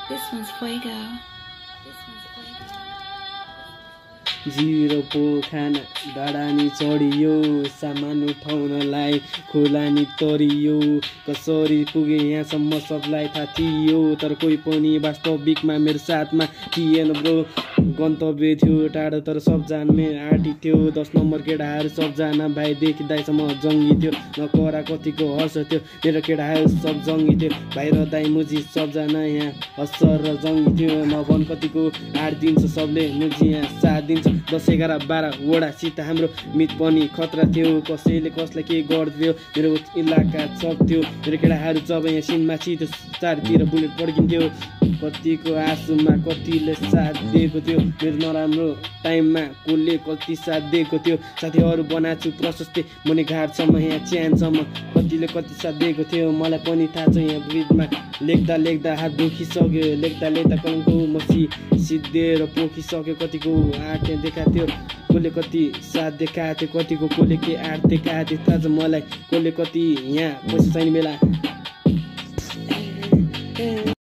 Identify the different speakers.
Speaker 1: This one's fuego.
Speaker 2: Zero पोखाना डाडानी चढियो सामान उठाउनलाई खोलानी तरियो कसरी पुगे यहाँसम्म सबलाई थाहा थियो तर कोही पनि वास्तविकमा मेरो साथमा थिएन ब्रो गन्तव्य थियो टाढो तर सबजनामै आँटी थियो 10 नम्बर केटाहरू सबजना भाइदेखि दाइसम्म जङ्गी थियो नकरा कतिको हर्ष थियो मेरो केटाहरू सब जङ्गी थियो भाइ र दाइ मुजी सबजना यहाँ हस्स र जङ्गी थियो नभन कतिको 8 दिन्छ सबले मुजी यहाँ 7 दिन्छ 10 11 12 वडासित हाम्रो मित पनि खतरा थियो कसैले कसलाई के गरिदियो मेरो इलाका सब थियो मेरो केटाहरू जब यहाँ सिनमा छिटो चारतिर बुलेट पड्किन्थ्यो कतिको आँसुमा कतिले साथ दिएको थियो मेरो नराम्रो टाइममा कसले कति साथ दिएको थियो साथीहरू बनाएको छु प्रशस्तै मुनि घाटसम्म यहाँ च्यानसम्म कतिले कति साथ दिएको थियो मलाई पनि थाहा छ यहाँ ब्रिजमा लेख्दा हात दुखिसक्यो लेख्दा कलमको मसी सिद्धेर पोखिसक्यो कतिको आँट देखाएको थियो कसले कति साथ देखाएको थियो कतिको कसले के आँट देखाएको थियो थाहा छ मलाई कसले कति यहाँ पैसा छैन बेला